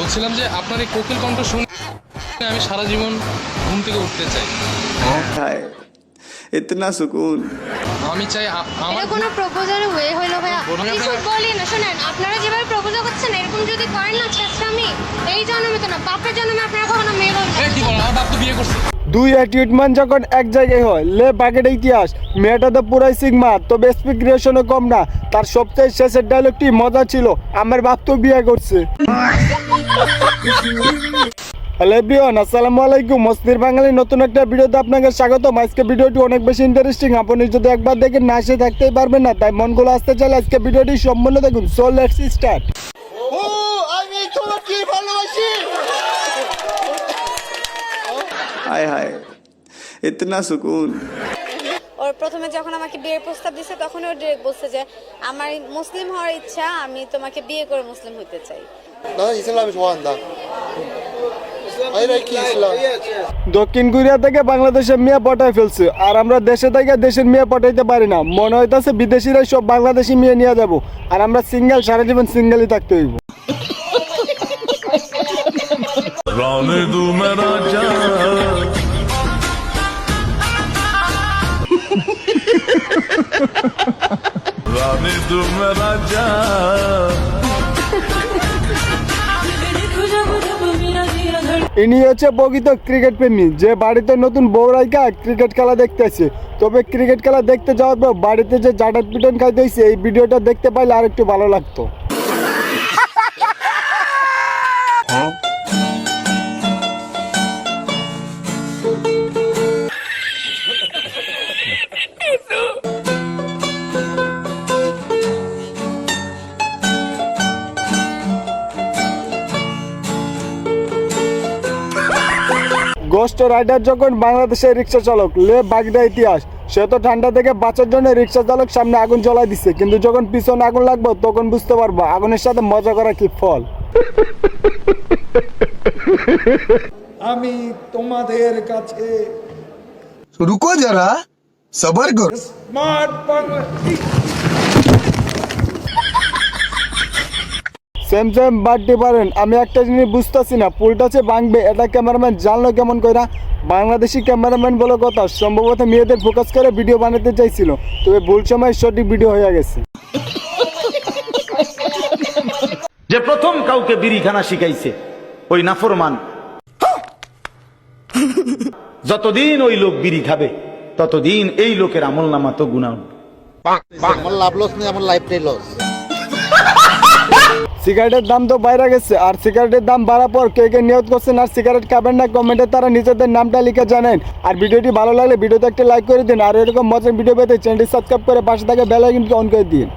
বলছিলাম যে আপনার এই কোকিল কণ্ঠ শুনে আমি সারা জীবন ঘুম থেকে উঠতে চাই। हाय इतना सुकून। আমি চাই এটা কোনো প্রপোজাল ওয়ে হলো ভাইয়া? কিছু বলি না, শুনেন, আপনারা যেভাবে প্রপোজাল করছেন এরকম যদি করেন না আমি এই জন্মে তো না, বাপের জন্মে আপনারা কখনো মেয়ে হবেন না। কি বলেন, আমার বাপ তো বিয়ে করছে। দুই ট্রিটমেন্ট যখন এক জায়গায় হয় লে বাগের ইতিহাস। মেয়েটা তো পুরাই সিগমা, তবে স্পিক্রিয়েশনও কম না। তার সবচেয়ে শেষের ডায়লগটি মজা ছিল, আমার বাপ তো বিয়ে করছে। হ্যালো এভরিওয়ান, আসসালামু আলাইকুম। মস্তির বাঙালি নতুন একটা ভিডিওতে আপনাকে স্বাগতম। আজকে ভিডিওটি অনেক বেশি ইন্টারেস্টিং, আপনি যদি একবার দেখেন না এসে থাকতেই পারবেন না, তাই মনগুলো আসতে চাইলে আজকে ভিডিওটি সম্পূর্ণ দেখুন। So let's start. हाय हाय इतना सुकून। ওর প্রথমে যখন আমাকে বিয়ের প্রস্তাব দিছে তখন ও ডিরেক্ট বলছে যে আমার মুসলিম হওয়ার ইচ্ছা, আমি তোমাকে বিয়ে করে মুসলিম হতে চাই। 나는 이슬람이 좋아한다. I like Islam. দক্ষিণ কোরিয়া থেকে বাংলাদেশের মেয়ে পটাই ফেলছে, আর আমরা দেশে থেকে দেশের মেয়ে পটাইতে পারি না। মনে হইতাছে বিদেশিরাই সব বাংলাদেশি মেয়ে নিয়ে যাব, আর আমরা সিঙ্গেল, সারা জীবন সিঙ্গেলই থাকতে হইব। राने दू मेरा जान राने दू मेरा जान ইনি হচ্ছে প্রকৃত ক্রিকেট প্রেমী, যে বাড়িতে নতুন বউ রাইকা ক্রিকেট খেলা দেখতে আসে। তবে ক্রিকেট খেলা দেখতে যাওয়ার পর বাড়িতে যে জাটার পিটন খাইতে হয়েছে, এই ভিডিওটা দেখতে পাইলে আর একটু ভালো লাগতো। গোস্ট রাইডার যখন বাংলাদেশের রিক্সা চালক, লে বাগদা ইতিহাস। সে তো ঠান্ডা থেকে বাঁচার জন্য রিক্সা চালক সামনে আগুন জ্বলাই দিচ্ছে, কিন্তু যখন পিছনে আগুন লাগবে তখন বুঝতে পারবো আগুনের সাথে মজা করা কি ফল। আমি তোমাদের কাছে रुको जरा सबर करो। স্মার্ট বাংলা সেম সেম বাড়তে পারেন। আমি একটা জিনিস বুঝতেছি না, পুলটাছে ভাঙবে এটা ক্যামেরাম্যান জানলো কেমন করে? বাংলাদেশি ক্যামেরাম্যান বলে কথা, সম্ভবত মেয়েদের ফোকাস করে ভিডিও বানাতে চাইছিল, তবে ভুল সময় সঠিক ভিডিও হয়ে গেছে। যে প্রথম কাউকে বিড়িখানা শিখাইছে ওই নাফরমান, যতদিন ওই লোক বিড়ি খাবে ততদিন এই লোকের আমল নামা তো গুনাহ। আমার লাভ লস নেই, আমার লাইফটাই লস। সিগারেটের দাম তো বাইরে গেছে, আর সিগারেটের দাম বাড়ার পর কে কে নিয়ত করছেন আর সিগারেট খাবেন না, কমেন্টে তারা নিজেদের নামটা লিখে জানেন। আর ভিডিওটি ভালো লাগলে ভিডিওতে একটা লাইক করে দিন, আর এরকম মজার ভিডিও পেতে চ্যানেলটি সাবস্ক্রাইব করে পাশে থাকা বেল আইকনটি অন করে দিন।